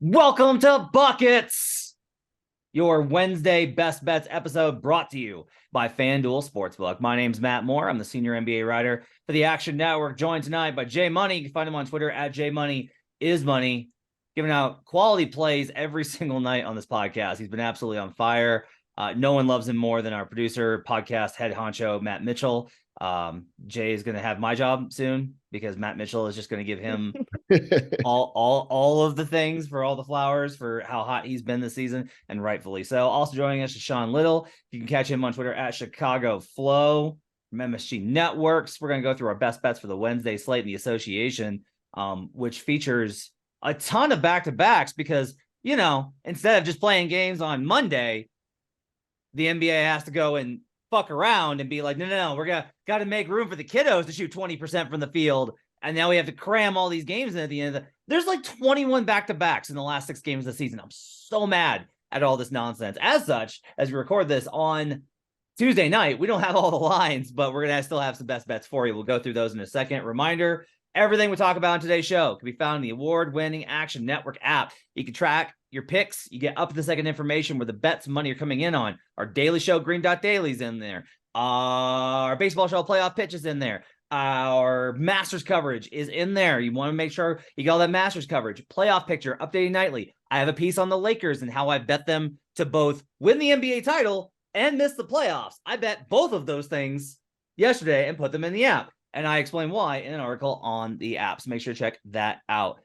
Welcome to Buckets, your Wednesday Best Bets episode brought to you by FanDuel Sportsbook. My name's Matt Moore. I'm the senior NBA writer for the Action Network, joined tonight by Jay Money. You can find him on Twitter at JMoneyIsMoney, giving out quality plays every single night on this podcast. He's been absolutely on fire. No one loves him more than our producer, podcast head honcho, Matt Mitchell. Jay is going to have my job soon because Matt Mitchell is just going to give him all of the things for all the flowers for how hot he's been this season, and rightfully so. Also joining us is Sean Little. You can catch him on Twitter at Chicago Flow from MSG Networks. We're going to go through our best bets for the Wednesday slate in the association, which features a ton of back-to-backs because, you know, instead of just playing games on Monday, the NBA has to go and fuck around and be like, no, we're got to make room for the kiddos to shoot 20% from the field. And now we have to cram all these games in at the end. There's like 21 back-to-backs in the last 6 games of the season. I'm so mad at all this nonsense. As such, as we record this on Tuesday night, we don't have all the lines, but we're going to still have some best bets for you. We'll go through those in a second. Reminder, everything we talk about on today's show can be found in the award-winning Action Network app. You can track your picks. You get up-to-the-second information where the bets and money are coming in on. Our daily show, Green Dot Daily's in there. Our baseball show, Playoff Pitch, is in there. Our Masters coverage is in there. You want to make sure you get all that Masters coverage. Playoff picture, updating nightly. I have a piece on the Lakers and how I bet them to both win the NBA title and miss the playoffs. I bet both of those things yesterday and put them in the app. And I explain why in an article on the app. So make sure to check that out.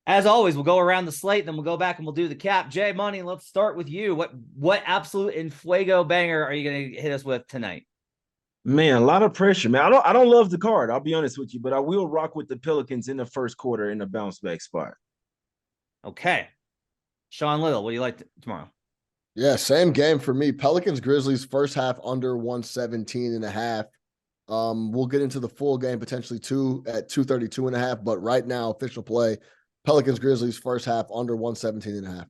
As always, we'll go around the slate, then we'll go back and we'll do the cap. Jay Money, let's start with you. What absolute infuego banger are you going to hit us with tonight? Man, a lot of pressure, man. I don't love the card, I'll be honest with you, but I will rock with the Pelicans in the first quarter in a bounce back spot. Okay. Sean Little, what do you like tomorrow? Yeah, same game for me. Pelicans Grizzlies first half under 117.5. We'll get into the full game potentially at 232.5, but right now official play Pelicans Grizzlies first half under 117.5.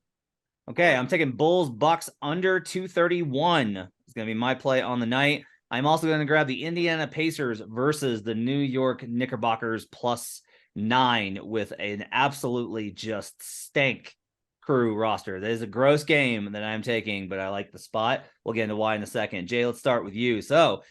Okay, I'm taking Bulls Bucks under 231. It's going to be my play on the night. I'm also going to grab the Indiana Pacers versus the New York Knickerbockers +9 with an absolutely just stank crew roster. That is a gross game that I'm taking, but I like the spot. We'll get into why in a second. Jay, let's start with you. So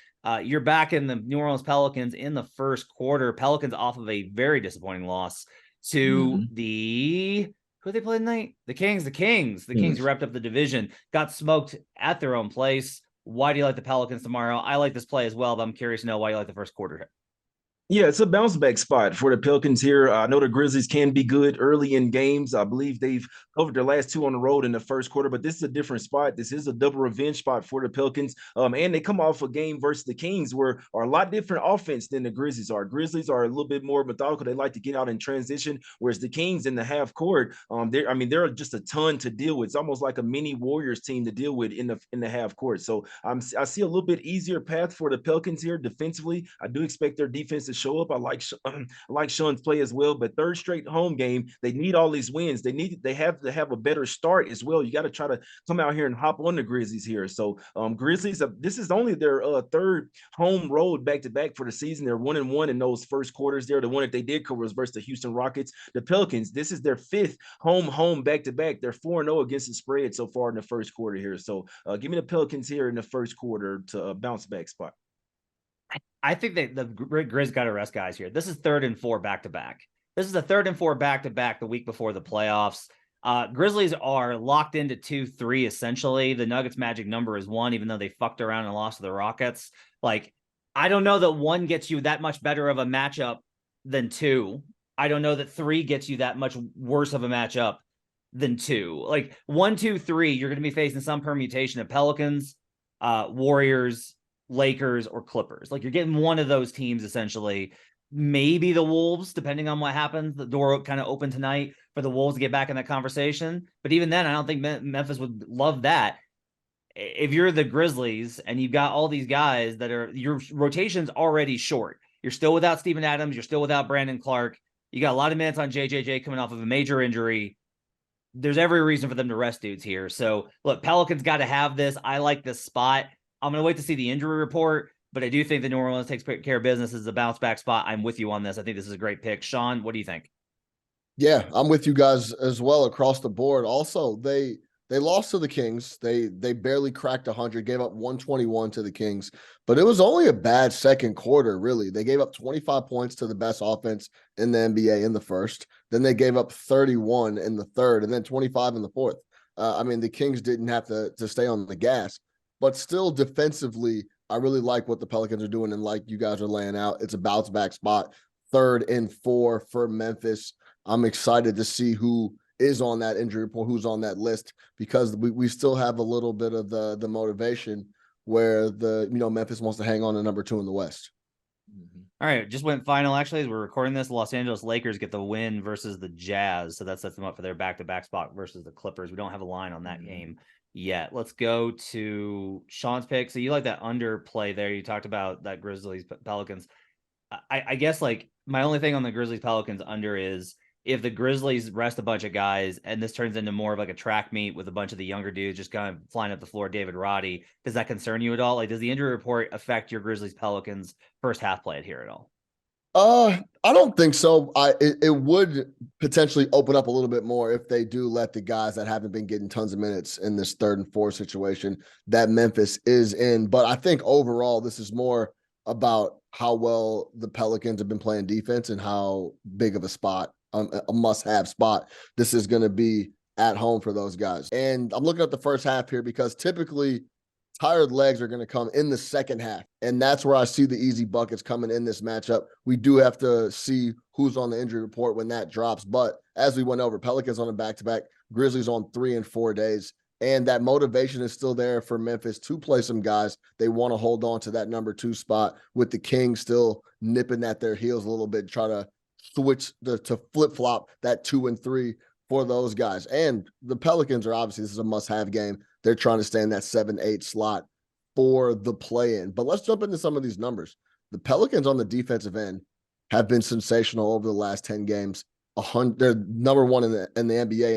you're back in the New Orleans Pelicans in the first quarter. Pelicans off of a very disappointing loss to who they played tonight? The Kings. The Kings who wrapped up the division, got smoked at their own place. Why do you like the Pelicans tomorrow? I like this play as well, but I'm curious to know why you like the first quarter. Yeah, it's a bounce back spot for the Pelicans here. I know the Grizzlies can be good early in games. I believe they've covered their last 2 on the road in the first quarter, but this is a different spot. This is a double revenge spot for the Pelicans. And they come off a game versus the Kings where are a lot different offense than the Grizzlies are. Grizzlies are a little bit more methodical. They like to get out in transition, whereas the Kings in the half court, they're just a ton to deal with. It's almost like a mini Warriors team to deal with in the half court. So I see a little bit easier path for the Pelicans here defensively. I do expect their defense to show up. I like Sean's play as well, but third straight home game, they need all these wins. They have to have a better start as well. You got to try to come out here and hop on the Grizzlies here. So Grizzlies, this is only their third home road back-to-back for the season. They're 1-1 in those first quarters there. The one that they did cover was versus the Houston Rockets. The Pelicans, this is their 5th home back-to-back. They're 4-0 against the spread so far in the first quarter here. So give me the Pelicans here in the first quarter to bounce back spot. I think that the Grizz got to rest guys here. This is 3rd and 4 back-to-back. This is the 3rd and 4 back-to-back the week before the playoffs. Grizzlies are locked into 2-3 essentially. The Nuggets magic number is 1, even though they fucked around and lost to the Rockets. Like, I don't know that 1 gets you that much better of a matchup than 2. I don't know that 3 gets you that much worse of a matchup than 2. Like 1, 2, 3, you're going to be facing some permutation of Pelicans, Warriors, Lakers, or Clippers. Like, you're getting one of those teams essentially. Maybe the Wolves, depending on what happens. The door kind of open tonight for the Wolves to get back in that conversation. But even then, I don't think Memphis would love that. If you're the Grizzlies and you've got all these guys that are, your rotation's already short. You're still without Steven Adams. You're still without Brandon Clark. You got a lot of minutes on JJJ coming off of a major injury. There's every reason for them to rest dudes here. So look, Pelicans got to have this. I like this spot. I'm going to wait to see the injury report, but I do think the New Orleans takes care of business as a bounce back spot. I'm with you on this. I think this is a great pick. Sean, what do you think? Yeah, I'm with you guys as well across the board. Also, they lost to the Kings. They barely cracked 100, gave up 121 to the Kings, but it was only a bad second quarter, really. They gave up 25 points to the best offense in the NBA in the first. Then they gave up 31 in the third, and then 25 in the fourth. I mean, the Kings didn't have to stay on the gas, but still defensively, I really like what the Pelicans are doing, and like you guys are laying out, it's a bounce back spot. 3rd and 4 for Memphis. I'm excited to see who is on that injury report, who's on that list, because we still have a little bit of the motivation where Memphis wants to hang on to number 2 in the West. All right, just went final. Actually, as we're recording this, the Los Angeles Lakers get the win versus the Jazz, so that sets them up for their back-to-back spot versus the Clippers. We don't have a line on that game yet. Let's go to Sean's pick. So you like that underplay there? You talked about that Grizzlies Pelicans. I guess like my only thing on the Grizzlies Pelicans under is if the Grizzlies rest a bunch of guys and this turns into more of like a track meet with a bunch of the younger dudes just kind of flying up the floor, David Roddy, does that concern you at all? Like, does the injury report affect your Grizzlies Pelicans first half play here at all? I don't think so. It would potentially open up a little bit more if they do let the guys that haven't been getting tons of minutes in this 3rd and 4th situation that Memphis is in. But I think overall, this is more about how well the Pelicans have been playing defense and how big of a spot, a must-have spot this is going to be at home for those guys. And I'm looking at the first half here because typically tired legs are going to come in the second half. And that's where I see the easy buckets coming in this matchup. We do have to see who's on the injury report when that drops. But as we went over, Pelicans on a back-to-back, Grizzlies on 3 and 4 days. And that motivation is still there for Memphis to play some guys. They want to hold on to that number 2 spot with the Kings still nipping at their heels a little bit, try to switch to flip-flop that 2 and 3 for those guys. And the Pelicans are obviously, this is a must-have game. They're trying to stay in that 7-8 slot for the play-in. But let's jump into some of these numbers. The Pelicans on the defensive end have been sensational over the last 10 games. They're number 1 in the NBA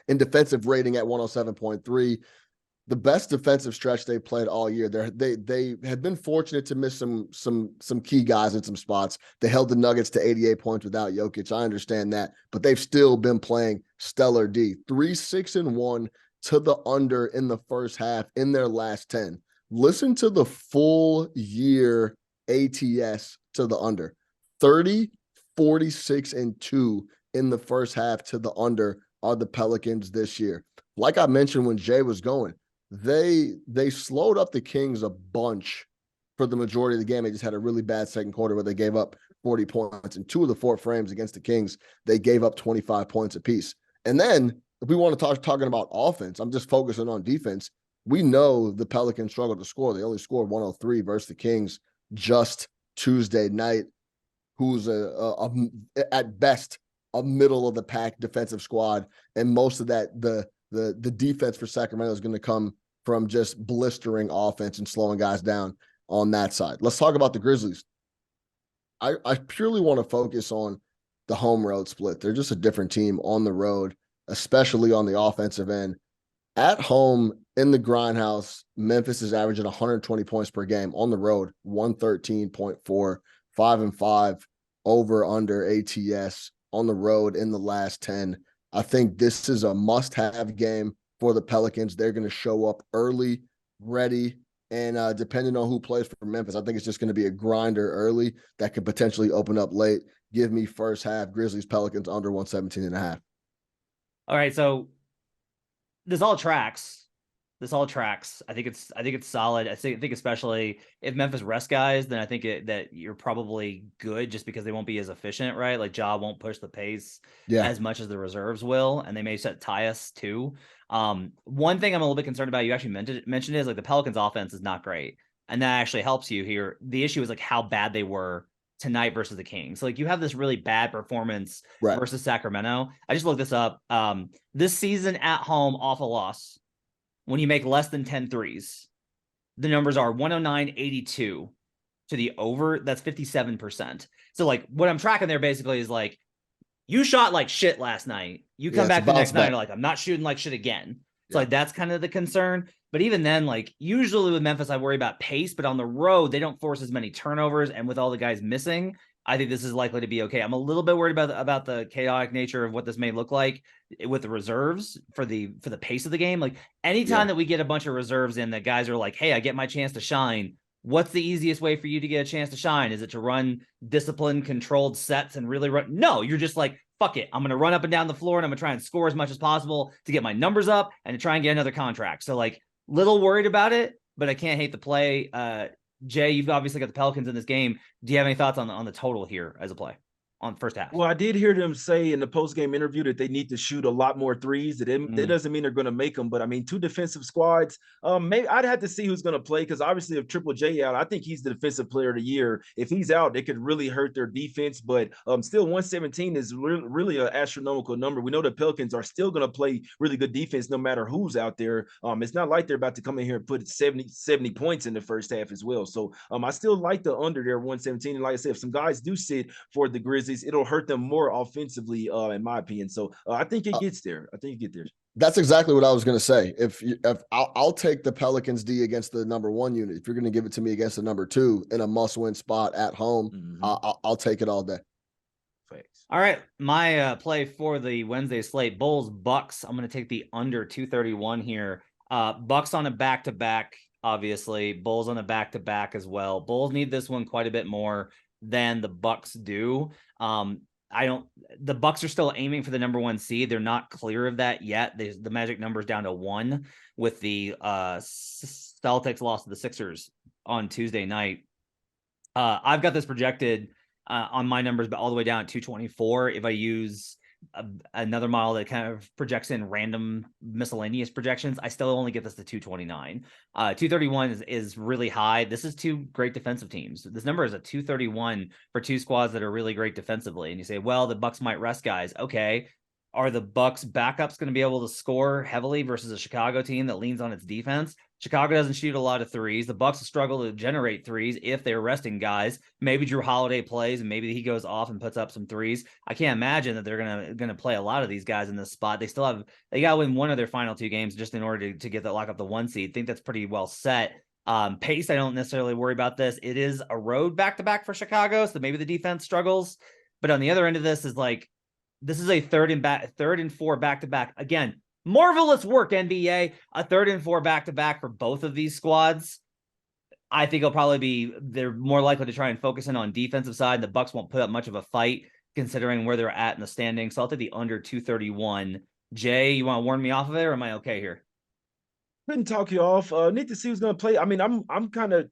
in defensive rating at 107.3. The best defensive stretch they played all year. They have been fortunate to miss some key guys in some spots. They held the Nuggets to 88 points without Jokic. I understand that, but they've still been playing stellar D. 3-6-1 to the under in the first half in their last 10. Listen to the full year ATS to the under. 30, 46, and 2 in the first half to the under are the Pelicans this year. Like I mentioned when Jay was going, they slowed up the Kings a bunch for the majority of the game. They just had a really bad second quarter where they gave up 40 points. In 2 of the 4 frames against the Kings, they gave up 25 points apiece. And then if we want to talking about offense, I'm just focusing on defense. We know the Pelicans struggled to score. They only scored 103 versus the Kings just Tuesday night, who's at best a middle of the pack defensive squad. And most of that, the defense for Sacramento is going to come from just blistering offense and slowing guys down on that side. Let's talk about the Grizzlies. I purely want to focus on the home road split. They're just a different team on the road, especially on the offensive end. At home in the grindhouse, Memphis is averaging 120 points per game. On the road, 113.4, 5-5 over under ATS on the road in the last 10. I think this is a must-have game for the Pelicans. They're going to show up early, ready, and depending on who plays for Memphis, I think it's just going to be a grinder early that could potentially open up late. Give me first half Grizzlies Pelicans under 117.5. All right, so this all tracks. I think it's solid. I think especially if Memphis rest guys, then I think that you're probably good just because they won't be as efficient, right? Like Ja won't push the pace as much as the reserves will, and they may set Tyus too. One thing I'm a little bit concerned about, you actually mentioned is like the Pelicans offense is not great, and that actually helps you here. The issue is like how bad they were tonight versus the Kings. So like you have this really bad performance versus Sacramento. I just looked this up. This season at home off a loss, when you make less than 10 threes, the numbers are 109-82 to the over. That's 57%. So like what I'm tracking there basically is like, you shot like shit last night. You come back the next night and like, I'm not shooting like shit again. So like, that's kind of the concern. But even then, like usually with Memphis, I worry about pace, but on the road, they don't force as many turnovers. And with all the guys missing, I think this is likely to be okay. I'm a little bit worried about the chaotic nature of what this may look like with the reserves for the pace of the game. Like anytime that we get a bunch of reserves in that guys are like, hey, I get my chance to shine. What's the easiest way for you to get a chance to shine? Is it to run disciplined, controlled sets and really run? No, you're just like, fuck it. I'm going to run up and down the floor and I'm going to try and score as much as possible to get my numbers up and to try and get another contract. So like little worried about it, but I can't hate the play. Jay, you've obviously got the Pelicans in this game. Do you have any thoughts on the total here as a play on first half? Well, I did hear them say in the post-game interview that they need to shoot a lot more threes. That doesn't mean they're going to make them, but I mean, two defensive squads. Maybe I'd have to see who's going to play because obviously, if Triple J out, I think he's the defensive player of the year. If he's out, it could really hurt their defense. But still, 117 is really an astronomical number. We know the Pelicans are still going to play really good defense no matter who's out there. It's not like they're about to come in here and put 70 points in the first half as well. So I still like the under there 117. And like I said, if some guys do sit for the Grizzlies, it'll hurt them more offensively, in my opinion. So I think it gets there. I think you get there. That's exactly what I was going to say. If I'll take the Pelicans D against the number 1 unit. If you're going to give it to me against the number 2 in a must-win spot at home, I'll take it all day. Thanks. All right, my play for the Wednesday slate: Bulls Bucks. I'm going to take the under 231 here. Bucks on a back-to-back, obviously. Bulls on a back-to-back as well. Bulls need this one quite a bit more than the Bucks do. The Bucks are still aiming for the number 1 seed. They're not clear of that yet. The magic number is down to 1 with the Celtics loss to the Sixers on Tuesday night. I've got this projected on my numbers, but all the way down at 224. If I use another model that kind of projects in random miscellaneous projections, I still only get this to 229. 231 is really high. This is 2 great defensive teams. This number is a 231 for 2 squads that are really great defensively. And you say, well, the Bucks might rest guys. Okay. Are the Bucks backups going to be able to score heavily versus a Chicago team that leans on its defense? Chicago doesn't shoot a lot of threes. The Bucks struggle to generate threes if they're resting guys. Maybe Drew Holiday plays and maybe he goes off and puts up some threes. I can't imagine that they're gonna play a lot of these guys in this spot. They got to win one of their final 2 games just in order to get that lock up the 1 seed. I think that's pretty well set. Pace, I don't necessarily worry about this. It is a road back-to-back for Chicago, so maybe the defense struggles. But on the other end of this is like, this is a 3rd and 4 back-to-back. Again, marvelous work, NBA. A 3rd and 4 back-to-back for both of these squads. I think they're more likely to try and focus in on defensive side. The Bucks won't put up much of a fight considering where they're at in the standings. So I'll take the under 231. Jay, you want to warn me off of it, or am I okay here? Couldn't talk you off. Need to see who's going to play. I mean, I'm kind of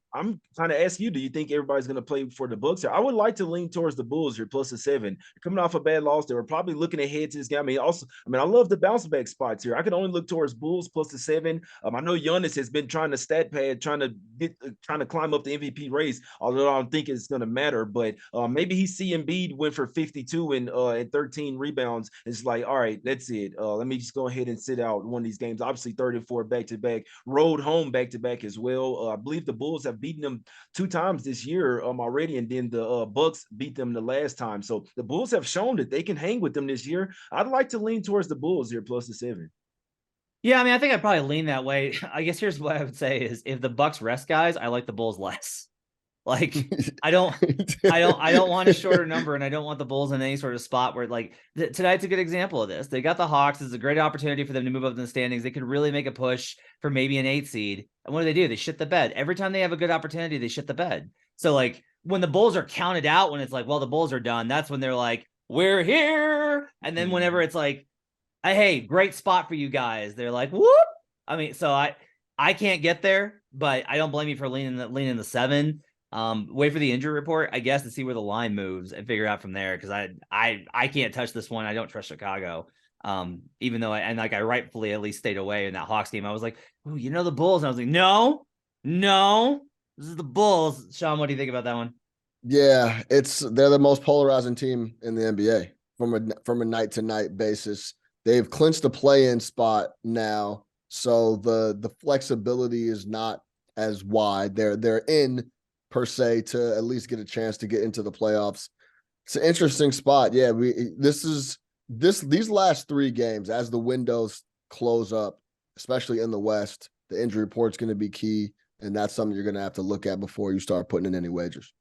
asking you. Do you think everybody's going to play for the Bucks? I would like to lean towards the Bulls here, plus a 7. They're coming off a bad loss. They were probably looking ahead to this game. I love the bounce back spots here. I can only look towards Bulls plus a 7. I know Giannis has been trying to stat pad, trying to climb up the MVP race. Although I don't think it's going to matter, but maybe he see Embiid went for 52 and 13 rebounds. It's like, all right, that's it. Let me just go ahead and sit out one of these games. Obviously, 3rd and 4 back-to-back. Road home back-to-back as well. I believe the Bulls have beaten them 2 times this year already, and then the Bucks beat them the last time. So the Bulls have shown that they can hang with them this year. I'd like to lean towards the Bulls here plus the 7. Yeah, I mean, I think I'd probably lean that way. I guess here's what I would say is if the Bucks rest guys, I like the Bulls less. Like, I don't want a shorter number, and I don't want the Bulls in any sort of spot where, like, tonight's a good example of this. They got the Hawks. It's a great opportunity for them to move up in the standings. They could really make a push for maybe an 8 seed. And what do? They shit the bed. Every time they have a good opportunity, they shit the bed. So, like, when the Bulls are counted out, when it's like, well, the Bulls are done, that's when they're like, we're here. And then whenever it's like, hey, great spot for you guys, they're like, whoop. I mean, so I can't get there, but I don't blame you for leaning the 7. Wait for the injury report, I guess, to see where the line moves and figure out from there. Because I can't touch this one. I don't trust Chicago. Even though I rightfully at least stayed away in that Hawks game. I was like, oh, the Bulls. And I was like, no, this is the Bulls. Sean, what do you think about that one? Yeah, they're the most polarizing team in the NBA from a night to night basis. They've clinched the play-in spot now, so the flexibility is not as wide. They're in per se to at least get a chance to get into the playoffs. It's an interesting spot. Yeah, these last 3 games as the windows close up, especially in the West, the injury report's going to be key, and that's something you're going to have to look at before you start putting in any wagers.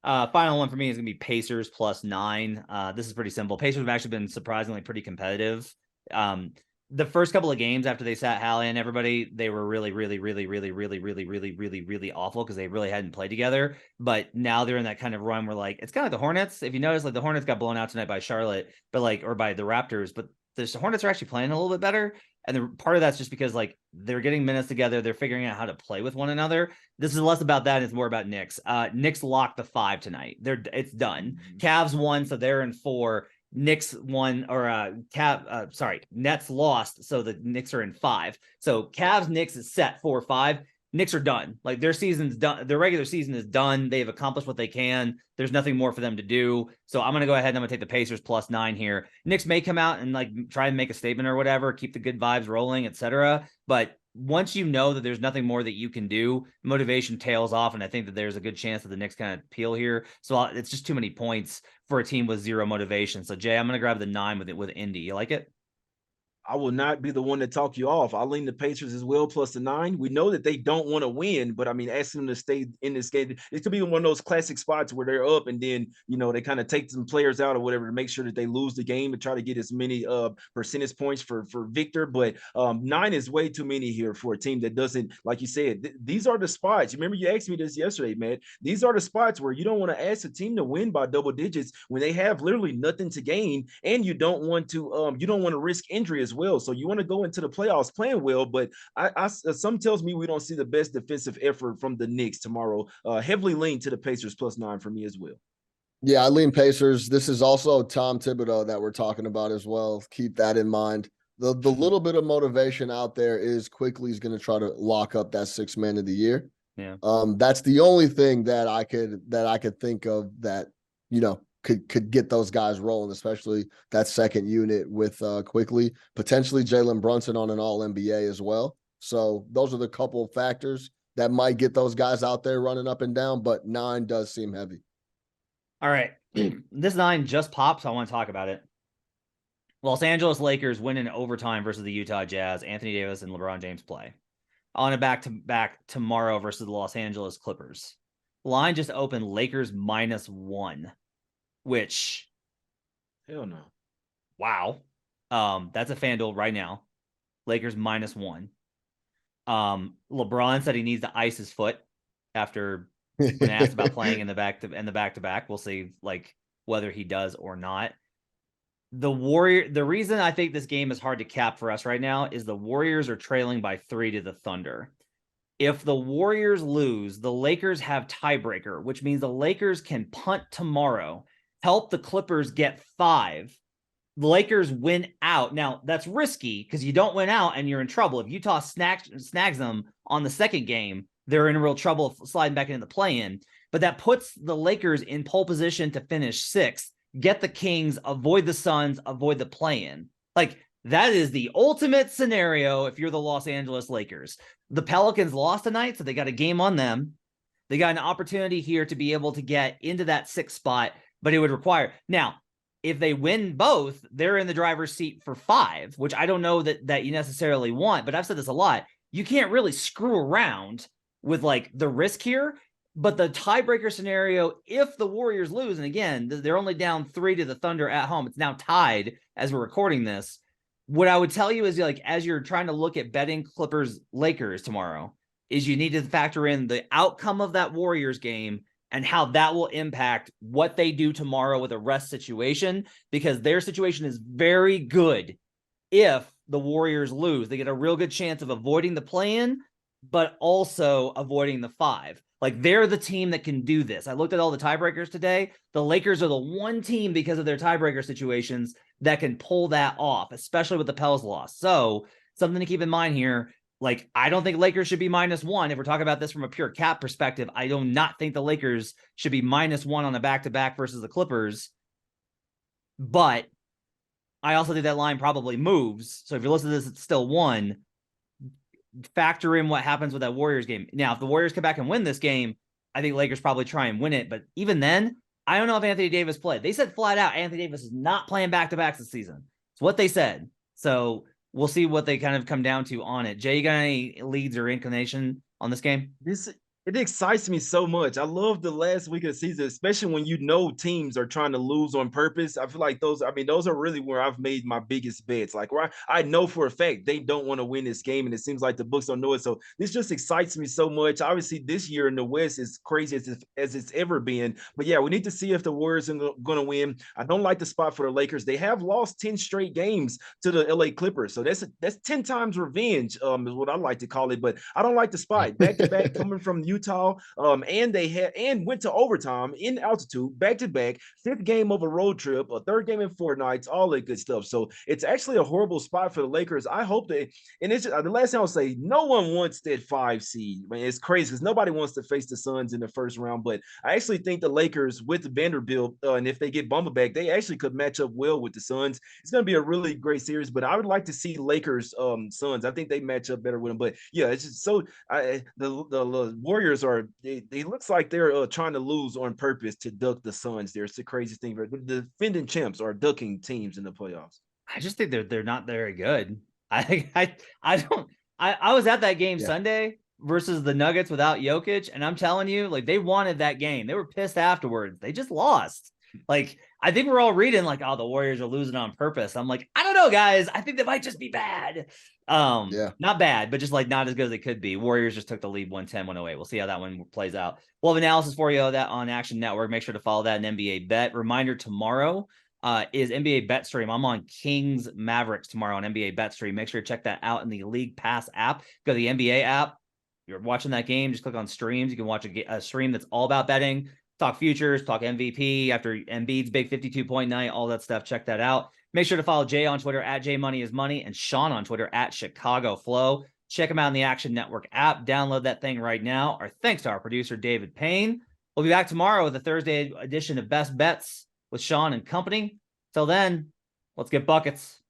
Final one for me is going to be Pacers +9. This is pretty simple. Pacers have actually been surprisingly pretty competitive. The first couple of games after they sat Hallie and everybody, they were really awful because they really hadn't played together. But now they're in that kind of run where like it's kind of like the Hornets. If you notice, like the Hornets got blown out tonight by Charlotte, but like or by the Raptors, but the Hornets are actually playing a little bit better. And part of that's just because like they're getting minutes together, they're figuring out how to play with one another. This is less about that, and it's more about Knicks. Knicks locked the 5 tonight. It's done. Cavs won, so they're in 4. Knicks won, or Nets lost, so the Knicks are in 5. So Cavs Knicks is set 4-5. Knicks are done. Like their season's done. Their regular season is done. They've accomplished what they can. There's nothing more for them to do. So I'm gonna go ahead and I'm gonna take the Pacers +9 here. Knicks may come out and like try and make a statement or whatever, keep the good vibes rolling, etc. But once you know that there's nothing more that you can do, motivation tails off, and I think that there's a good chance that the Knicks kind of peel here. So it's just too many points for a team with zero motivation. So Jay, I'm gonna grab the 9 with Indy. You like it? I will not be the one to talk you off. I'll lean the Pacers as well, +9. We know that they don't want to win, but I mean, asking them to stay in this game, it could be one of those classic spots where they're up and then, they kind of take some players out or whatever to make sure that they lose the game and try to get as many percentage points for Victor. But 9 is way too many here for a team that doesn't, like you said, these are the spots. You remember you asked me this yesterday, man. These are the spots where you don't want to ask a team to win by double digits when they have literally nothing to gain, and you don't want to risk injury as well. So you want to go into the playoffs playing well, but some tells me we don't see the best defensive effort from the Knicks tomorrow. Heavily lean to the Pacers +9 for me as well. Yeah, I lean Pacers. This is also Tom Thibodeau that we're talking about as well. Keep that in mind. The little bit of motivation out there is Quickly is going to try to lock up that 6th man of the year. Yeah. That's the only thing that I could think of that, could get those guys rolling, especially that second unit with Quickly, potentially Jalen Brunson on an All-NBA as well. So those are the couple of factors that might get those guys out there running up and down, but 9 does seem heavy. All right. This 9 just popped, so I want to talk about it. Los Angeles Lakers win in overtime versus the Utah Jazz. Anthony Davis and LeBron James play. On a back-to-back tomorrow versus the Los Angeles Clippers. Line just opened Lakers -1. Which, hell no. Wow. That's a FanDuel right now. Lakers -1. LeBron said he needs to ice his foot after when asked about playing in the back-to-back. We'll see like whether he does or not. The reason I think this game is hard to cap for us right now is the Warriors are trailing by 3 to the Thunder. If the Warriors lose, the Lakers have tiebreaker, which means the Lakers can punt tomorrow, help the Clippers get 5. The Lakers win out. Now, that's risky because you don't win out and you're in trouble. If Utah snags them on the second game, they're in real trouble sliding back into the play-in. But that puts the Lakers in pole position to finish 6th, get the Kings, avoid the Suns, avoid the play-in. Like, that is the ultimate scenario if you're the Los Angeles Lakers. The Pelicans lost tonight, so they got a game on them. They got an opportunity here to be able to get into that 6th spot, but it would require. Now, if they win both, they're in the driver's seat for 5, which I don't know that you necessarily want, but I've said this a lot. You can't really screw around with like the risk here, but the tiebreaker scenario, if the Warriors lose, and again, they're only down 3 to the Thunder at home. It's now tied as we're recording this. What I would tell you is like, as you're trying to look at betting Clippers Lakers tomorrow, is you need to factor in the outcome of that Warriors game and how that will impact what they do tomorrow with a rest situation, because their situation is very good. If the Warriors lose, they get a real good chance of avoiding the play-in, but also avoiding the 5. Like, they're the team that can do this. I looked at all the tiebreakers today. The Lakers are the one team, because of their tiebreaker situations, that can pull that off, especially with the Pels loss. So something to keep in mind here. Like, I don't think Lakers should be -1. If we're talking about this from a pure cap perspective, I do not think the Lakers should be -1 on a back-to-back versus the Clippers. But I also think that line probably moves. So if you listen to this, it's still 1. Factor in what happens with that Warriors game. Now, if the Warriors come back and win this game, I think Lakers probably try and win it. But even then, I don't know if Anthony Davis played. They said flat out Anthony Davis is not playing back-to-backs this season. It's what they said. So we'll see what they kind of come down to on it. Jay, you got any leads or inclination on this game? It excites me so much. I love the last week of the season, especially when you know teams are trying to lose on purpose. I feel like those are really where I've made my biggest bets. Like where I know for a fact they don't want to win this game, and it seems like the books don't know it. So this just excites me so much. Obviously, this year in the West is crazy as it's ever been. But yeah, we need to see if the Warriors are going to win. I don't like the spot for the Lakers. They have lost 10 straight games to the LA Clippers. So that's 10 times revenge, is what I like to call it. But I don't like the spot. Back to back coming from Utah, and they went to overtime in altitude, back to back, fifth game of a road trip, a third game in 4 nights, all that good stuff. So it's actually a horrible spot for the Lakers. I hope they, and it's the last thing I'll say, no one wants that 5 seed. I mean, it's crazy because nobody wants to face the Suns in the first round. But I actually think the Lakers with the Vanderbilt, and if they get Bumba back, they actually could match up well with the Suns. It's going to be a really great series. But I would like to see Lakers Suns. I think they match up better with them. But yeah, it's just so the Warriors are they looks like they're trying to lose on purpose to duck the Suns. There's the craziest thing. The defending champs are ducking teams in the playoffs. I just think they're not very good. I was at that game Sunday versus the Nuggets without Jokic, and I'm telling you, like, they wanted that game. They were pissed afterwards. They just lost. Like, I think we're all reading like, oh, the Warriors are losing on purpose. I'm like, I don't know, guys. I think they might just be bad. Not bad, but just like not as good as they could be. Warriors just took the lead 110-108. We'll see how that one plays out. We'll have analysis for you of that on Action Network. Make sure to follow that in NBA Bet. Reminder, tomorrow is NBA Bet Stream. I'm on Kings Mavericks tomorrow on NBA Bet Stream. Make sure to check that out in the League Pass app. Go to the NBA app. You're watching that game, just click on streams. You can watch a stream that's all about betting. Talk futures, talk MVP after Embiid's big 52-point night, all that stuff. Check that out. Make sure to follow Jay on Twitter at JMoneyIsMoney and Sean on Twitter at ChicagoFlow. Check them out in the Action Network app. Download that thing right now. Our thanks to our producer, David Payne. We'll be back tomorrow with a Thursday edition of Best Bets with Sean and company. Till then, let's get buckets.